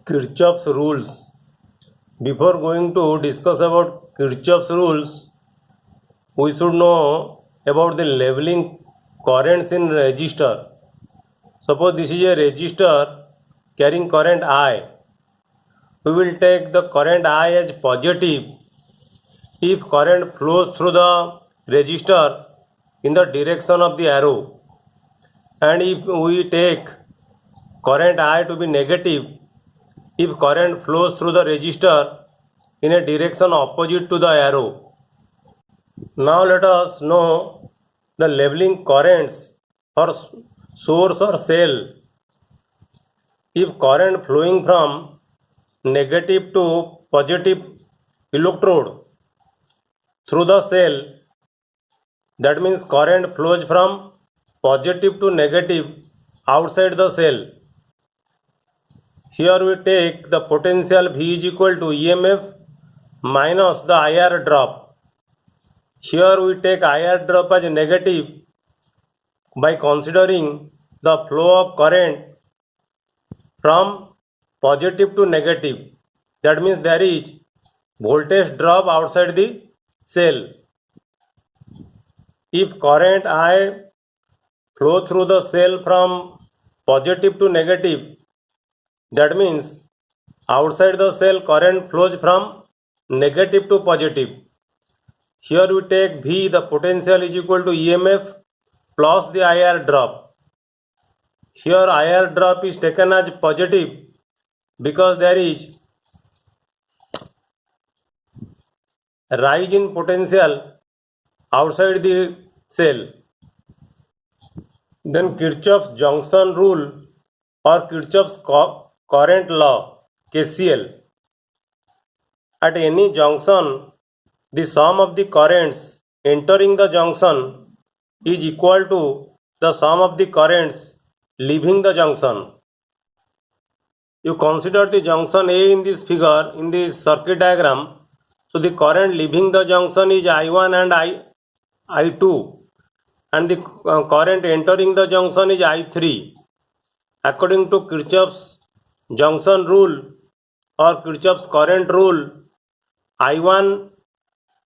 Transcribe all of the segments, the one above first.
Kirchhoff's rules. Before going to discuss about Kirchhoff's rules, we should know about the leveling currents in resistor. Suppose this is a resistor carrying current I. We will take the current I as positive if current flows through the resistor in the direction of the arrow, and if we take current I to be negative if current flows through the resistor in a direction opposite to the arrow. Now let us know the leveling currents for source or cell. If current flowing from negative to positive electrode through the cell, that means current flows from positive to negative outside the cell. Here we take the potential V is equal to EMF minus the IR drop. Here we take IR drop as negative by considering the flow of current from positive to negative. That means there is voltage drop outside the cell. If current I flow through the cell from positive to negative, that means outside the cell current flows from negative to positive. Here we take V, the potential is equal to EMF plus the IR drop. Here IR drop is taken as positive because there is a rise in potential outside the cell. Then Kirchhoff's junction rule or Kirchhoff's current law, KCL. At any junction, the sum of the currents entering the junction is equal to the sum of the currents leaving the junction. You consider the junction A in this figure, in this circuit diagram. So the current leaving the junction is I1 and I2, and the current entering the junction is I3. According to Kirchhoff's junction rule or Kirchhoff's current rule, I1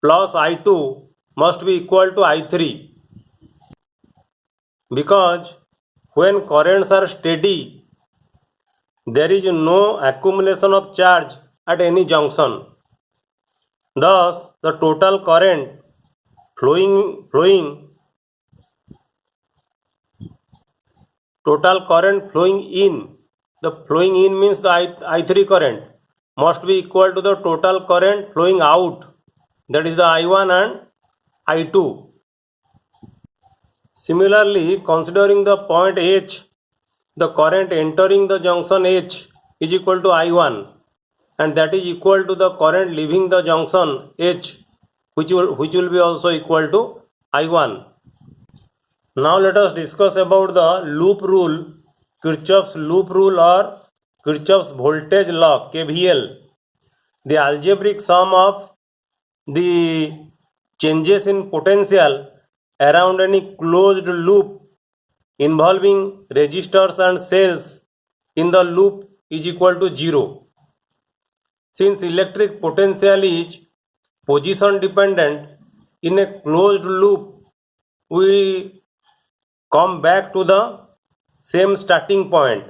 plus I2 must be equal to I3, because when currents are steady, there is no accumulation of charge at any junction. Thus, the total current flowing in, the flowing in means the I3 current, must be equal to the total current flowing out, that is the I1 and I2. Similarly, considering the point H, the current entering the junction H is equal to I1, and that is equal to the current leaving the junction H, which will be also equal to I1. Now let us discuss about the loop rule, Kirchhoff's loop rule or Kirchhoff's voltage law, KVL. The algebraic sum of the changes in potential around any closed loop involving resistors and cells in the loop is equal to 0. Since electric potential is position dependent in a closed loop, we come back to the same starting point.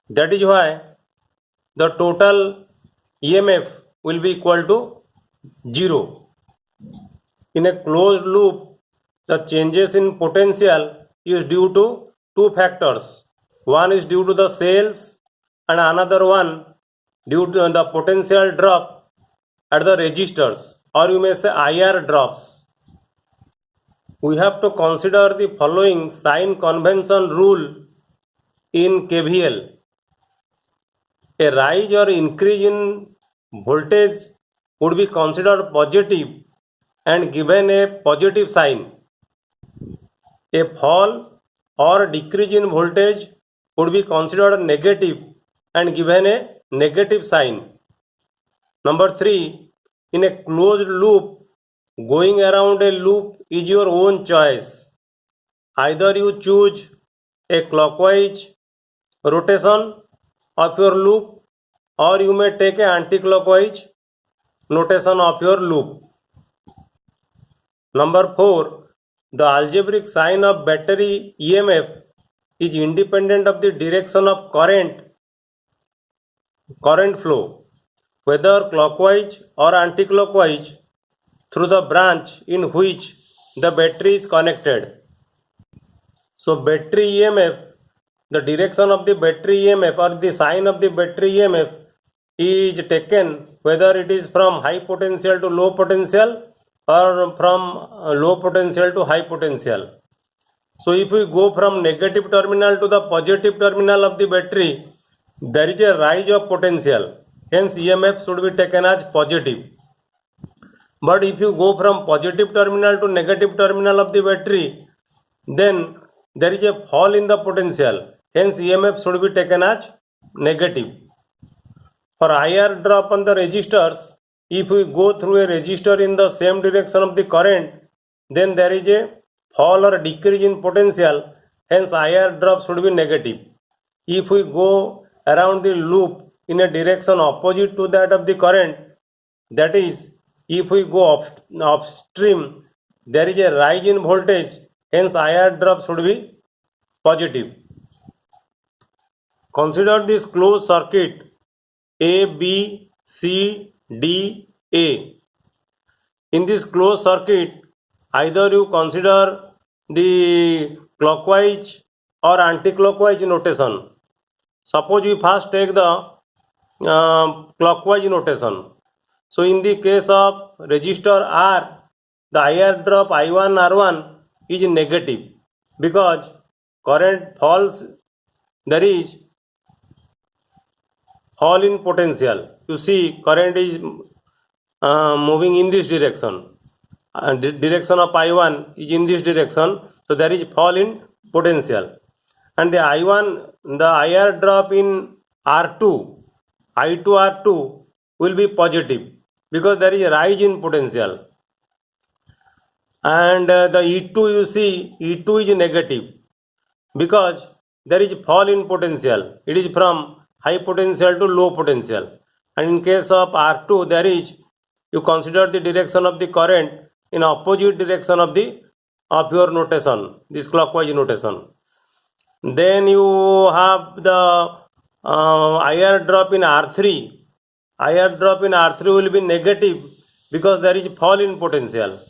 That is why the total EMF will be equal to 0. In a closed loop, the changes in potential is due to two factors. One is due to the cells and another one due to the potential drop at the resistors, or you may say IR drops. We have to consider the following sign convention rule in KVL. A rise or increase in voltage would be considered positive and given a positive sign. A fall or decrease in voltage would be considered negative and given a negative sign. Number 3, in a closed loop, going around a loop is your own choice. Either you choose a clockwise rotation of your loop or you may take a anti-clockwise notation of your loop. Number 4, the algebraic sign of battery EMF is independent of the direction of current flow, whether clockwise or anti-clockwise, through the branch in which the battery is connected. So battery EMF, the direction of the battery EMF or the sign of the battery EMF is taken whether it is from high potential to low potential or from low potential to high potential. So if we go from negative terminal to the positive terminal of the battery, there is a rise of potential. Hence EMF should be taken as positive. But if you go from positive terminal to negative terminal of the battery, then there is a fall in the potential. Hence EMF should be taken as negative. For IR drop on the resistors, if we go through a resistor in the same direction of the current, then there is a fall or decrease in potential. Hence IR drop should be negative. If we go around the loop in a direction opposite to that of the current, that is, if we go upstream, there is a rise in voltage. Hence IR drop should be positive. Consider this closed circuit A, B, C, D, A. In this closed circuit, either you consider the clockwise or anti-clockwise notation. Suppose we first take the clockwise notation. So in the case of resistor R, the IR drop I1 R1 is negative because current falls, there is fall in potential. You see current is moving in this direction. The direction of I1 is in this direction. So there is fall in potential. And the I1, the IR drop in R2, I2 R2 will be positive because there is a rise in potential. And the E2 you see, E2 is negative because there is fall in potential. It is from high potential to low potential. And in case of R2, there is, you consider the direction of the current in opposite direction of your notation, this clockwise notation. Then you have the IR drop in R3. IR drop in R3 will be negative because there is fall in potential.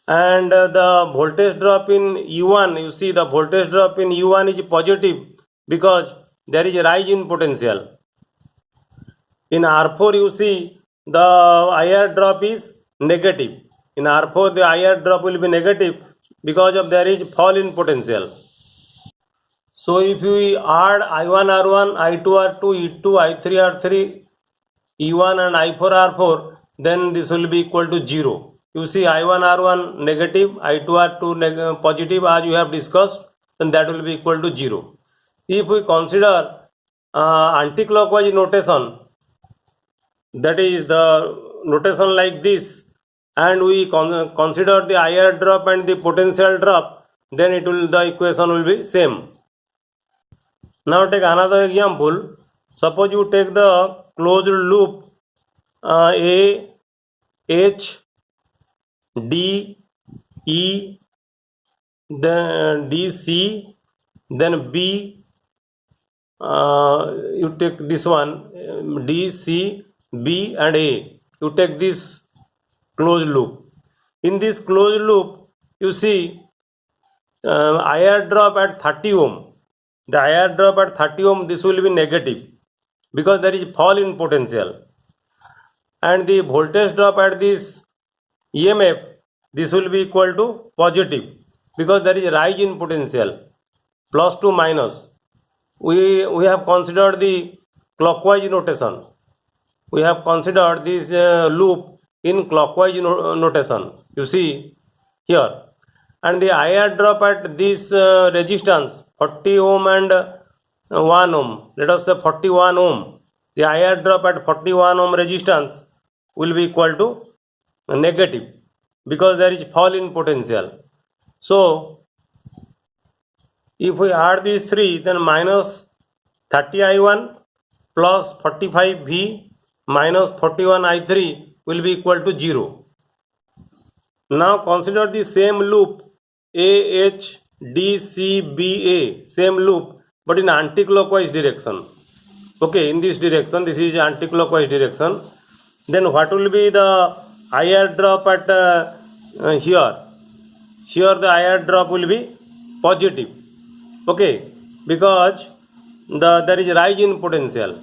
And the voltage drop in E1, you see the voltage drop in E1 is positive because there is a rise in potential. In R4 you see the IR drop is negative. In R4 the IR drop will be negative because of there is fall in potential. So if we add I1 R1, I2 R2, E2, I3 R3, E1 and I4 R4, then this will be equal to 0. You see I1 R1 negative, I2 R2 positive as you have discussed, then that will be equal to 0. If we consider anti-clockwise notation, that is the notation like this, and we consider the IR drop and the potential drop, then the equation will be same. Now take another example. Suppose you take the closed loop A, H, D, E, then D, C, then B, you take this one, D, C, B and A. You take this closed loop. In this closed loop, you see IR drop at 30 ohm. The IR drop at 30 ohm, this will be negative because there is fall in potential. And the voltage drop at this EMF, this will be equal to positive because there is a rise in potential, plus to minus. We have considered the clockwise notation. We have considered this loop in clockwise notation. You see here. And the IR drop at this resistance 40 ohm and 1 ohm, let us say 41 ohm, the IR drop at 41 ohm resistance will be equal to negative because there is fall in potential. So if we add these three, then minus 30 I1 plus 45V minus 41I3 will be equal to 0. Now consider the same loop AHDCBA, same loop but in anti-clockwise direction. Okay, in this direction, this is anti-clockwise direction. Then what will be the IR drop at here? Here the IR drop will be positive. Okay, because there is rise in potential.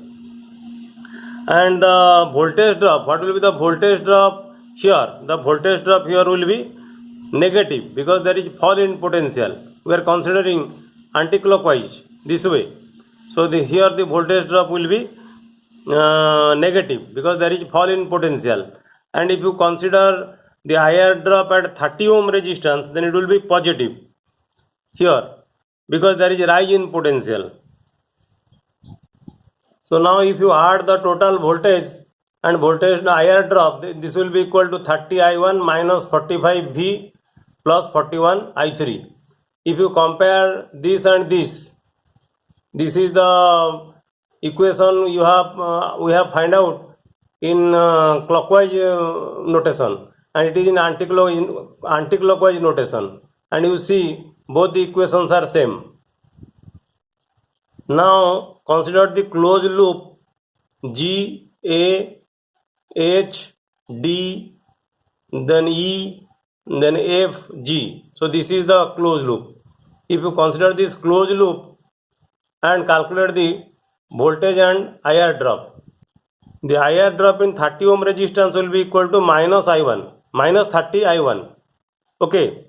And the voltage drop, what will be the voltage drop here? The voltage drop here will be negative because there is fall in potential. We are considering anti-clockwise this way. So here the voltage drop will be negative because there is fall in potential. And if you consider the IR drop at 30 ohm resistance, then it will be positive here because there is rise in potential. So now if you add the total voltage and voltage IR drop, this will be equal to 30I1 minus 45V plus 41I3. If you compare this and this is the equation you have we have find out in clockwise notation, and it is in anti-clockwise notation, and you see both the equations are same. Now consider the closed loop G, A, H, D, then E, then F, G. So this is the closed loop. If you consider this closed loop and calculate the voltage and IR drop, the IR drop in 30 ohm resistance will be equal to minus I1, minus 30 I1. Okay,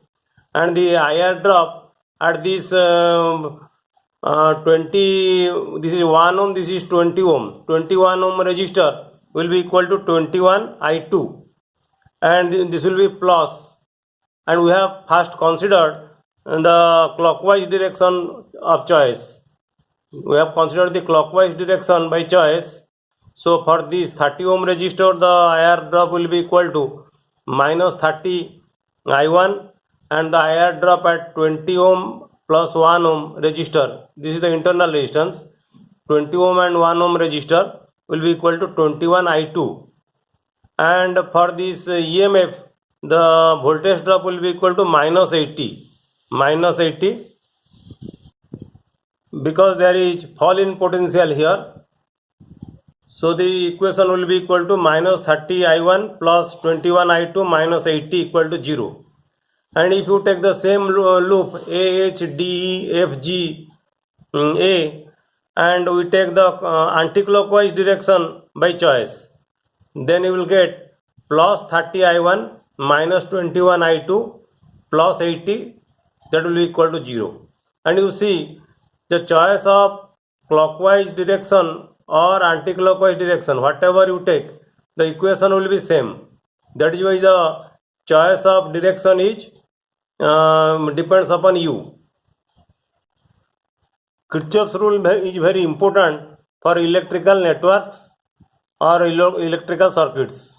and the IR drop at this 20, this is 1 ohm, this is 20 ohm, 21 ohm resistor will be equal to 21 I2, and this will be plus. And we have first considered the clockwise direction of choice. We have considered the clockwise direction by choice. So for this 30 ohm resistor, the IR drop will be equal to minus 30 I1, and the IR drop at 20 ohm plus 1 ohm resistor, this is the internal resistance, 20 ohm and 1 ohm resistor will be equal to 21 I2. And for this EMF, the voltage drop will be equal to minus 80, because there is fall in potential here. So the equation will be equal to minus 30 I1 plus 21 I2 minus 80 equal to 0. And if you take the same loop A, H, D, E, F, G, A, and we take the anti-clockwise direction by choice, then you will get plus 30 I1 minus 21 I2 plus 80, that will be equal to 0. And you see the choice of clockwise direction or anti-clockwise direction, whatever you take, the equation will be same. That is why the choice of direction is depends upon you. Kirchhoff's rule is very important for electrical networks or electrical circuits.